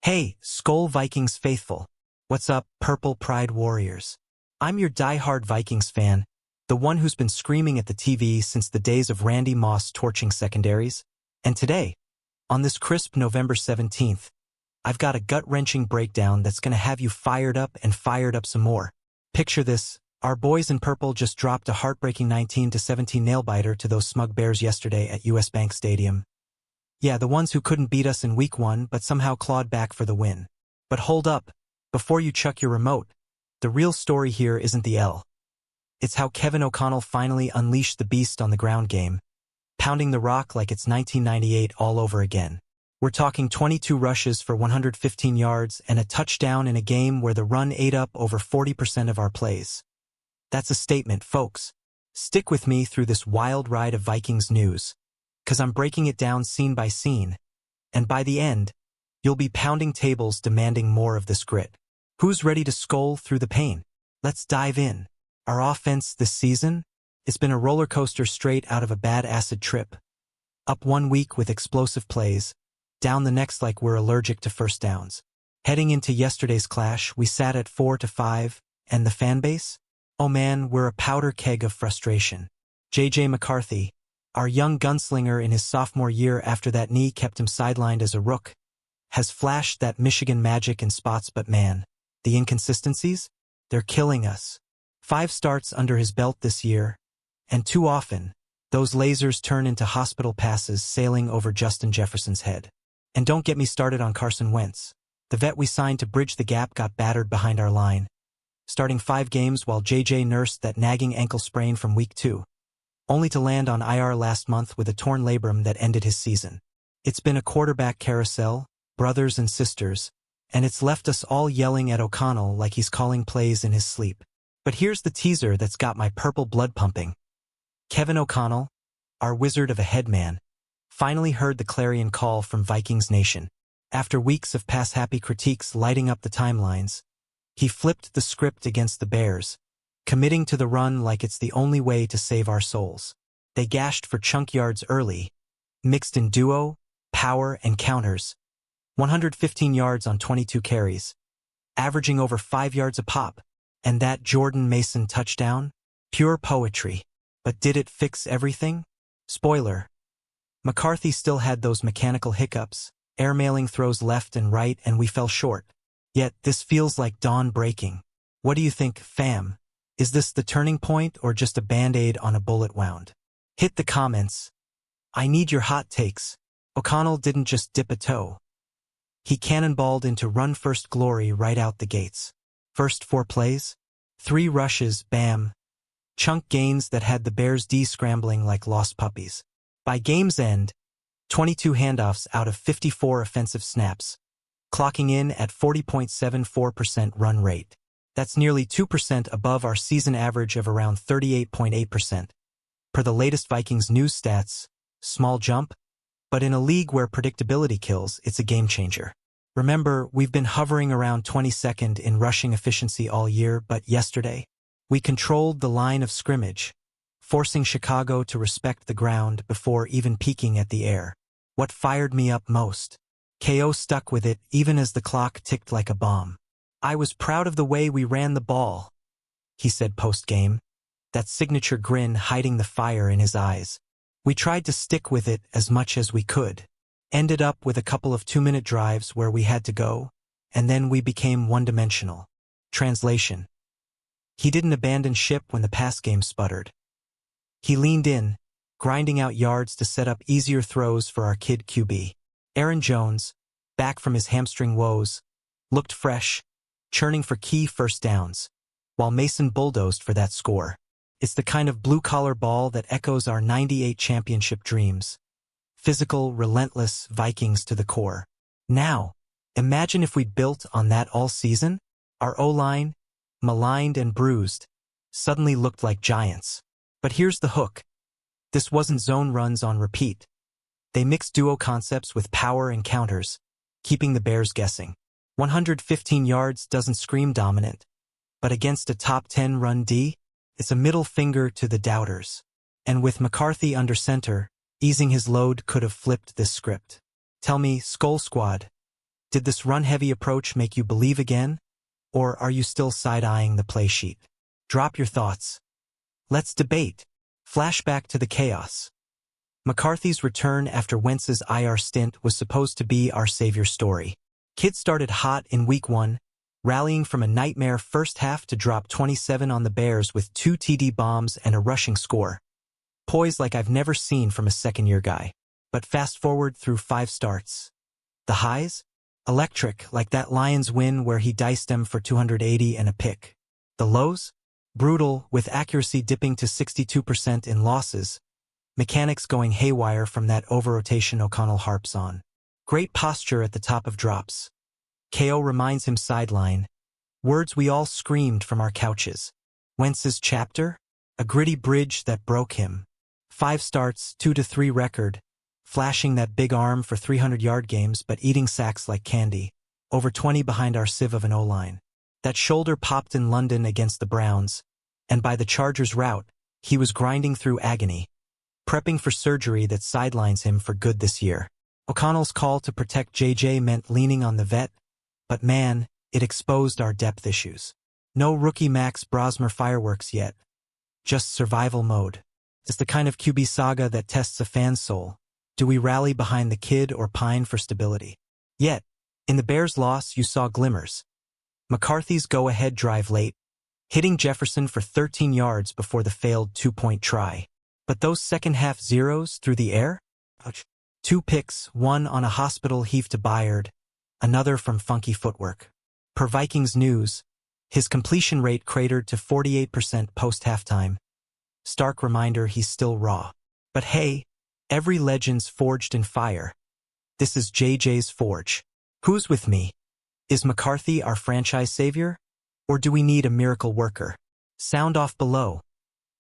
Hey, Skol Vikings faithful. What's up, Purple Pride Warriors? I'm your die-hard Vikings fan, the one who's been screaming at the TV since the days of Randy Moss torching secondaries. And today, on this crisp November 17th, I've got a gut-wrenching breakdown that's gonna have you fired up and fired up some more. Picture this, our boys in purple just dropped a heartbreaking 19-17 nail-biter to those smug Bears yesterday at US Bank Stadium. Yeah, the ones who couldn't beat us in week 1 but somehow clawed back for the win. But hold up, before you chuck your remote, the real story here isn't the L. It's how Kevin O'Connell finally unleashed the beast on the ground game, pounding the rock like it's 1998 all over again. We're talking 22 rushes for 115 yards and a touchdown in a game where the run ate up over 40% of our plays. That's a statement, folks. Stick with me through this wild ride of Vikings news, 'cause I'm breaking it down scene by scene, and by the end, you'll be pounding tables demanding more of this grit. Who's ready to skol through the pain? Let's dive in. Our offense this season? It's been a roller coaster straight out of a bad acid trip. Up one week with explosive plays, down the next like we're allergic to first downs. Heading into yesterday's clash, we sat at 4-5, and the fan base? Oh man, we're a powder keg of frustration. J.J. McCarthy, our young gunslinger in his sophomore year after that knee kept him sidelined as a rook, has flashed that Michigan magic in spots, but man, the inconsistencies? They're killing us. 5 starts under his belt this year, and too often, those lasers turn into hospital passes sailing over Justin Jefferson's head. And don't get me started on Carson Wentz. The vet we signed to bridge the gap got battered behind our line, starting 5 games while JJ nursed that nagging ankle sprain from week 2. Only to land on IR last month with a torn labrum that ended his season. It's been a quarterback carousel, brothers and sisters, and it's left us all yelling at O'Connell like he's calling plays in his sleep. But here's the teaser that's got my purple blood pumping. Kevin O'Connell, our wizard of a headman, finally heard the clarion call from Vikings Nation. After weeks of pass-happy critiques lighting up the timelines, he flipped the script against the Bears, committing to the run like it's the only way to save our souls. They gashed for chunk yards early, mixed in duo, power, and counters. 115 yards on 22 carries, averaging over 5 yards a pop. And that Jordan Mason touchdown? Pure poetry. But did it fix everything? Spoiler. McCarthy still had those mechanical hiccups, airmailing throws left and right, and we fell short. Yet this feels like dawn breaking. What do you think, fam? Is this the turning point or just a band-aid on a bullet wound? Hit the comments. I need your hot takes. O'Connell didn't just dip a toe. He cannonballed into run-first glory right out the gates. First 4 plays, 3 rushes, bam. Chunk gains that had the Bears D scrambling like lost puppies. By game's end, 22 handoffs out of 54 offensive snaps, clocking in at 40.74% run rate. That's nearly 2% above our season average of around 38.8%. Per the latest Vikings news stats, small jump, but in a league where predictability kills, it's a game changer. Remember, we've been hovering around 22nd in rushing efficiency all year, but yesterday, we controlled the line of scrimmage, forcing Chicago to respect the ground before even peeking at the air. What fired me up most? KO stuck with it even as the clock ticked like a bomb. I was proud of the way we ran the ball, he said post-game, that signature grin hiding the fire in his eyes. We tried to stick with it as much as we could. Ended up with a couple of 2-minute drives where we had to go, and then we became one-dimensional. Translation. He didn't abandon ship when the pass game sputtered. He leaned in, grinding out yards to set up easier throws for our kid QB. Aaron Jones, back from his hamstring woes, looked fresh, churning for key first downs, while Mason bulldozed for that score. It's the kind of blue-collar ball that echoes our '98 championship dreams. Physical, relentless Vikings to the core. Now, imagine if we'd built on that all season. Our O-line, maligned and bruised, suddenly looked like giants. But here's the hook. This wasn't zone runs on repeat. They mixed duo concepts with power and counters, keeping the Bears guessing. 115 yards doesn't scream dominant, but against a top 10 run D, it's a middle finger to the doubters. And with McCarthy under center, easing his load could have flipped this script. Tell me, Skol Squad, Did this run-heavy approach make you believe again? Or are you still side-eyeing the play sheet? Drop your thoughts. Let's debate. Flashback to the chaos. McCarthy's return after Wentz's IR stint was supposed to be our savior story. Kid started hot in week 1, rallying from a nightmare first half to drop 27 on the Bears with 2 TD bombs and a rushing score. Poise like I've never seen from a second-year guy. But fast forward through 5 starts. The highs? Electric, like that Lions win where he diced them for 280 and a pick. The lows? Brutal, with accuracy dipping to 62% in losses. Mechanics going haywire from that over-rotation O'Connell harps on. Great posture at the top of drops. KO reminds him sideline. Words we all screamed from our couches. Wentz's chapter? A gritty bridge that broke him. 5 starts, 2-3 record. Flashing that big arm for 300-yard games but eating sacks like candy. Over 20 behind our sieve of an O-line. That shoulder popped in London against the Browns, and by the Chargers' route, he was grinding through agony. Prepping for surgery that sidelines him for good this year. O'Connell's call to protect JJ meant leaning on the vet, but man, it exposed our depth issues. No rookie Max Brosmer fireworks yet. Just survival mode. It's the kind of QB saga that tests a fan's soul. Do we rally behind the kid or pine for stability? Yet, in the Bears' loss you saw glimmers. McCarthy's go-ahead drive late, hitting Jefferson for 13 yards before the failed 2-point try. But those second-half zeros through the air? 2 picks, one on a hospital heave to Byard, another from funky footwork. Per Vikings News, his completion rate cratered to 48% post-halftime. Stark reminder he's still raw. But hey, every legend's forged in fire. This is JJ's forge. Who's with me? Is McCarthy our franchise savior? Or do we need a miracle worker? Sound off below.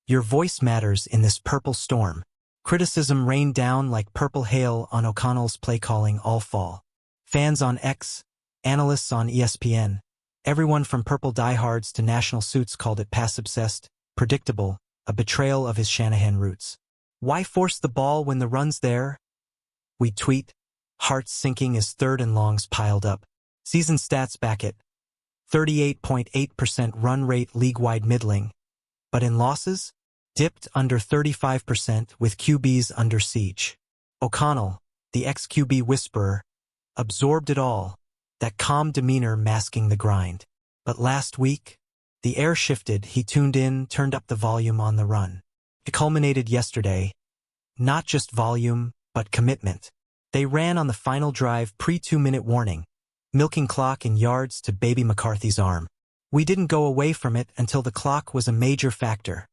Your voice matters in this purple storm. Criticism rained down like purple hail on O'Connell's play calling all fall. Fans on X, analysts on ESPN, everyone from purple diehards to national suits called it pass-obsessed, predictable, a betrayal of his Shanahan roots. Why force the ball when the run's there? We tweet, hearts sinking as 3rd and longs piled up. Season stats back at 38.8% run rate league-wide middling. But in losses? Dipped under 35% with QBs under siege. O'Connell, the ex-QB whisperer, absorbed it all, that calm demeanor masking the grind. But last week, the air shifted, he tuned in, turned up the volume on the run. It culminated yesterday. Not just volume, but commitment. They ran on the final drive pre-2-minute warning, milking clock in yards to baby McCarthy's arm. We didn't go away from it until the clock was a major factor.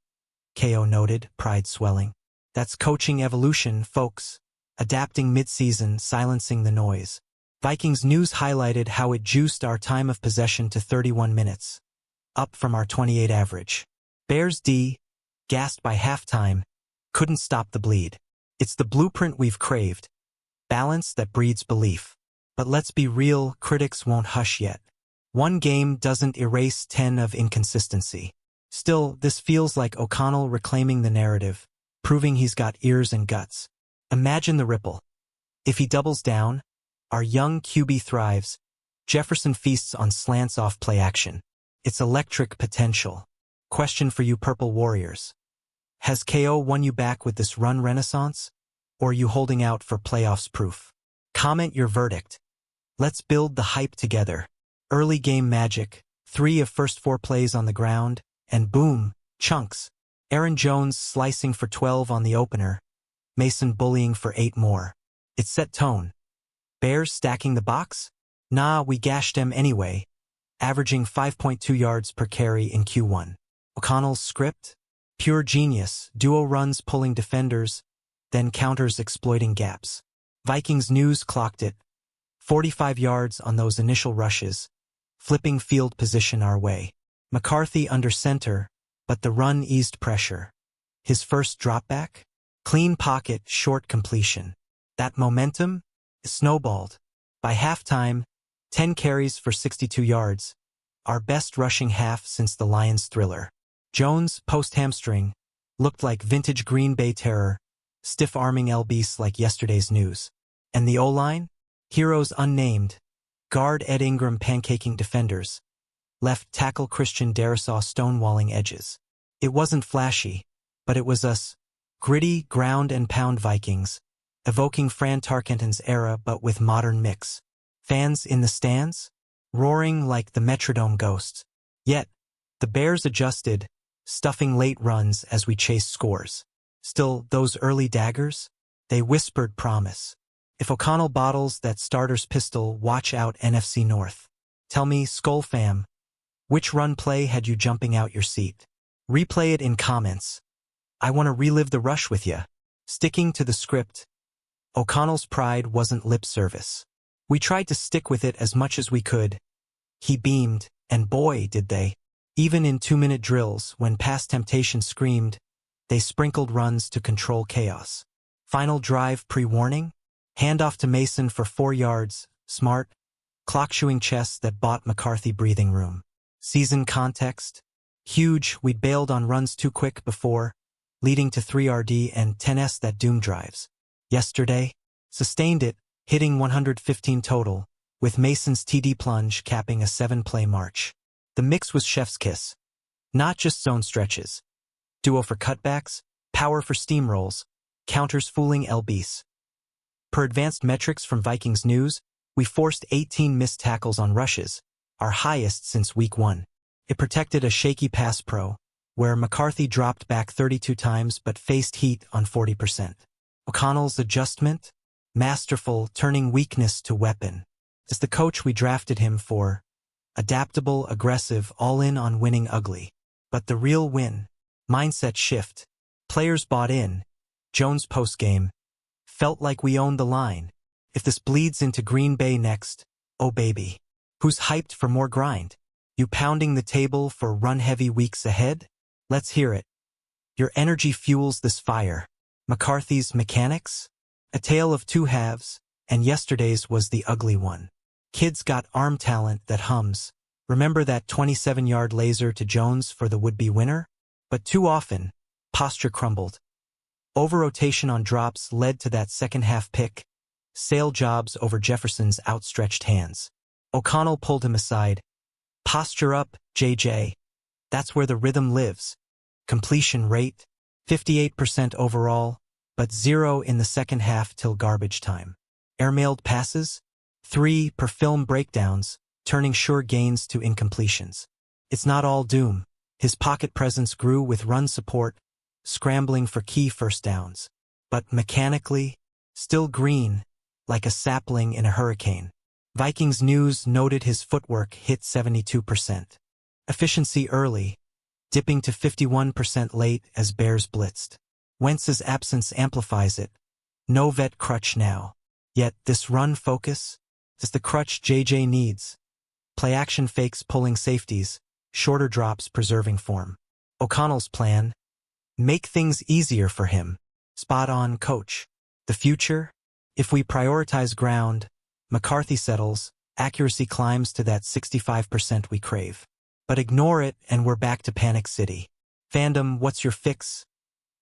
KO noted, pride swelling. That's coaching evolution, folks. Adapting mid-season, silencing the noise. Vikings News highlighted how it juiced our time of possession to 31 minutes. Up from our 28 average. Bears D, gassed by halftime, couldn't stop the bleed. It's the blueprint we've craved. Balance that breeds belief. But let's be real, critics won't hush yet. One game doesn't erase 10 of inconsistency. Still, this feels like O'Connell reclaiming the narrative, proving he's got ears and guts. Imagine the ripple. If he doubles down, our young QB thrives. Jefferson feasts on slants off play action. It's electric potential. Question for you Purple Warriors. Has KO won you back with this run renaissance? Or are you holding out for playoffs proof? Comment your verdict. Let's build the hype together. Early game magic, 3 of first 4 plays on the ground, and boom, chunks. Aaron Jones slicing for 12 on the opener. Mason bullying for 8 more. It set tone. Bears stacking the box? Nah, we gashed them anyway, averaging 5.2 yards per carry in Q1. O'Connell's script? Pure genius, duo runs pulling defenders, then counters exploiting gaps. Vikings News clocked it. 45 yards on those initial rushes, flipping field position our way. McCarthy under center, but the run eased pressure. His first dropback? Clean pocket, short completion. That momentum? Snowballed. By halftime, 10 carries for 62 yards, our best rushing half since the Lions thriller. Jones, post-hamstring, looked like vintage Green Bay terror, stiff-arming LBs like yesterday's news. And the O-line? Heroes unnamed, Guard Ed Ingram pancaking defenders. Left tackle Christian Darrisaw stonewalling edges. It wasn't flashy, but it was us. Gritty, ground and pound Vikings, evoking Fran Tarkenton's era but with modern mix. Fans in the stands? Roaring like the Metrodome ghosts. Yet, the Bears adjusted, stuffing late runs as we chased scores. Still, those early daggers? They whispered promise. If O'Connell bottles that starter's pistol, watch out NFC North. Tell me, Skol fam, which run play had you jumping out your seat? Replay it in comments. I want to relive the rush with ya. Sticking to the script, O'Connell's pride wasn't lip service. We tried to stick with it as much as we could. He beamed, and boy, did they. Even in 2-minute drills, when past temptation screamed, they sprinkled runs to control chaos. Final drive pre-warning? Handoff to Mason for 4 yards, smart, clock-chewing chess that bought McCarthy breathing room. Season context? Huge, we'd bailed on runs too quick before, leading to 3 RD and 10S that doom drives. Yesterday, sustained it, hitting 115 total, with Mason's TD plunge capping a 7-play march. The mix was chef's kiss. Not just zone stretches. Duo for cutbacks, power for steamrolls, counters fooling LBs. Per advanced metrics from Vikings News, we forced 18 missed tackles on rushes, our highest since week 1. It protected a shaky pass pro, where McCarthy dropped back 32 times but faced heat on 40%. O'Connell's adjustment? Masterful, turning weakness to weapon. As the coach we drafted him for. Adaptable, aggressive, all in on winning ugly. But the real win? Mindset shift. Players bought in. Jones postgame. Felt like we owned the line. If this bleeds into Green Bay next, oh baby. Who's hyped for more grind? You pounding the table for run-heavy weeks ahead? Let's hear it. Your energy fuels this fire. McCarthy's mechanics? A tale of two halves, and yesterday's was the ugly one. Kids got arm talent that hums. Remember that 27-yard laser to Jones for the would-be winner? But too often, posture crumbled. Over-rotation on drops led to that second-half pick. Sail jobs over Jefferson's outstretched hands. O'Connell pulled him aside. Posture up, JJ. That's where the rhythm lives. Completion rate, 58% overall, but 0 in the second half till garbage time. Airmailed passes, 3 per film breakdowns, turning sure gains to incompletions. It's not all doom. His pocket presence grew with run support, scrambling for key first downs. But mechanically, still green, like a sapling in a hurricane. Vikings News noted his footwork hit 72%. Efficiency early, dipping to 51% late as Bears blitzed. Wentz's absence amplifies it. No vet crutch now. Yet this run focus is the crutch JJ needs. Play-action fakes pulling safeties, shorter drops preserving form. O'Connell's plan? Make things easier for him. Spot on, coach. The future? If we prioritize ground, McCarthy settles, accuracy climbs to that 65% we crave. But ignore it and we're back to Panic City. Fandom, what's your fix?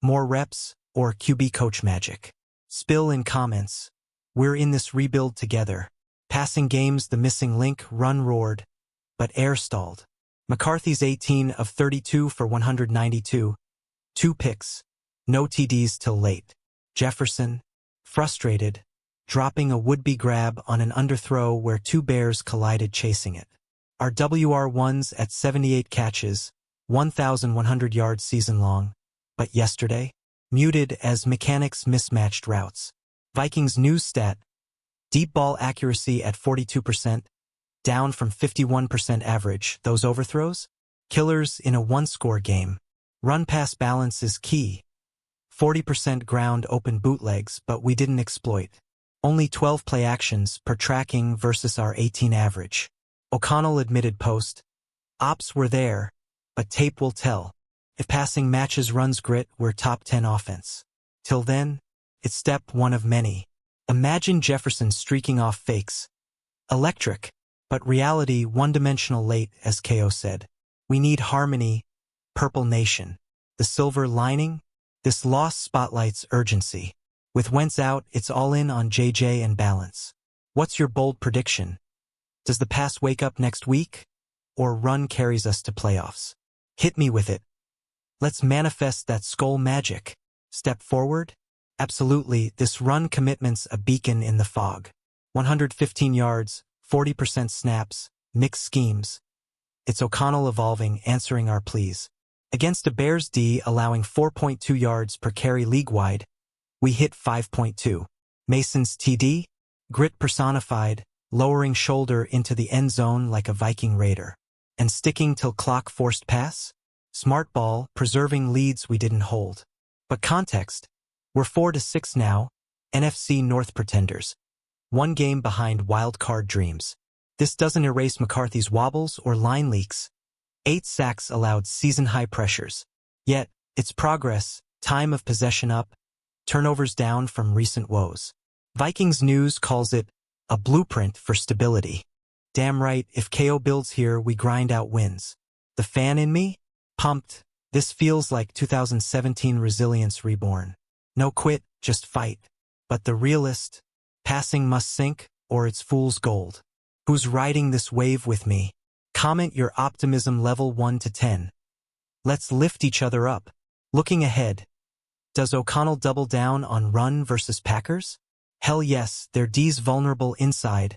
More reps or QB coach magic? Spill in comments. We're in this rebuild together. Passing games, the missing link, run roared, but air stalled. McCarthy's 18 of 32 for 192. 2 picks. No TDs till late. Jefferson, frustrated, dropping a would-be grab on an underthrow where 2 Bears collided chasing it. Our WR1s at 78 catches, 1,100 yards season-long, but yesterday, muted as mechanics mismatched routes. Vikings News stat, deep ball accuracy at 42%, down from 51% average. Those overthrows? Killers in a one-score game. Run-pass balance is key. 40% ground open bootlegs, but we didn't exploit. Only 12 play actions per tracking versus our 18 average. O'Connell admitted post, ops were there, but tape will tell. If passing matches runs grit, we're top 10 offense. Till then, it's step 1 of many. Imagine Jefferson streaking off fakes. Electric, but reality one-dimensional late, as KO said. We need harmony, Purple Nation. The silver lining? This loss spotlights urgency. With Wentz out, it's all in on JJ and balance. What's your bold prediction? Does the pass wake up next week? Or run carries us to playoffs? Hit me with it. Let's manifest that Skol magic. Step forward? Absolutely, this run commitment's a beacon in the fog. 115 yards, 40% snaps, mixed schemes. It's O'Connell evolving, answering our pleas. Against a Bears D allowing 4.2 yards per carry league-wide, we hit 5.2. Mason's TD? Grit personified, lowering shoulder into the end zone like a Viking raider. And sticking till clock forced pass? Smart ball, preserving leads we didn't hold. But context, we're 4-6 now, NFC North pretenders. 1 game behind wild card dreams. This doesn't erase McCarthy's wobbles or line leaks. 8 sacks allowed season-high pressures. Yet, it's progress, time of possession up, turnovers down from recent woes. Vikings News calls it a blueprint for stability. Damn right, if KO builds here, we grind out wins. The fan in me? Pumped. This feels like 2017 resilience reborn. No quit, just fight. But the realist? Passing must sink, or it's fool's gold. Who's riding this wave with me? Comment your optimism level 1 to 10. Let's lift each other up. Looking ahead. Does O'Connell double down on run versus Packers? Hell yes, their D's vulnerable inside.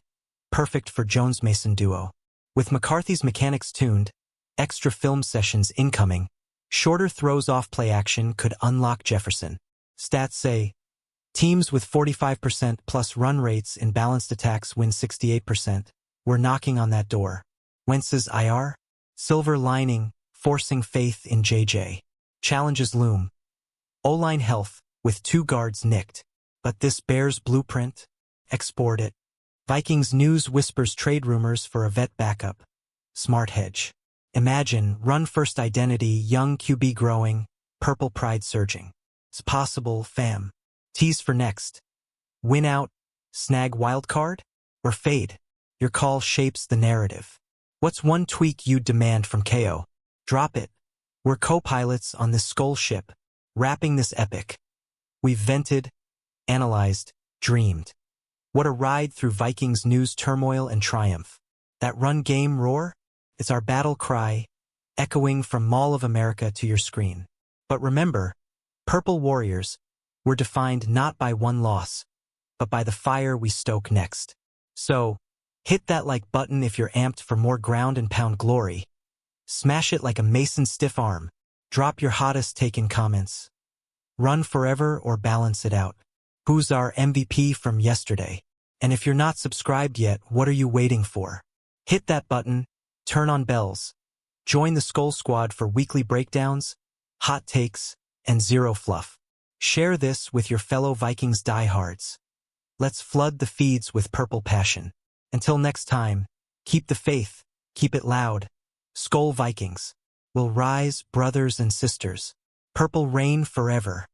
Perfect for Jones-Mason duo. With McCarthy's mechanics tuned, extra film sessions incoming, shorter throws off play action could unlock Jefferson. Stats say, teams with 45% plus run rates in balanced attacks win 68%. We're knocking on that door. Wentz's IR? Silver lining, forcing faith in JJ. Challenges loom. O-line health, with 2 guards nicked. But this Bears blueprint? Export it. Vikings News whispers trade rumors for a vet backup. Smart hedge. Imagine, run-first identity, young QB growing, purple pride surging. It's possible, fam. Tease for next. Win out, snag wild card, or fade? Your call shapes the narrative. What's one tweak you'd demand from KO? Drop it. We're co-pilots on this Skol ship, wrapping this epic. We've vented, analyzed, dreamed. What a ride through Vikings News turmoil and triumph. That run game roar? It's our battle cry, echoing from Mall of America to your screen. But remember, Purple Warriors, we're defined not by one loss, but by the fire we stoke next. So, hit that like button if you're amped for more ground and pound glory. Smash it like a Mason stiff arm. Drop your hottest take in comments. Run forever or balance it out. Who's our MVP from yesterday? And if you're not subscribed yet, what are you waiting for? Hit that button, turn on bells. Join the Skol Squad for weekly breakdowns, hot takes, and zero fluff. Share this with your fellow Vikings diehards. Let's flood the feeds with purple passion. Until next time, keep the faith, keep it loud. Skol Vikings. Will rise, brothers and sisters. Purple reign forever.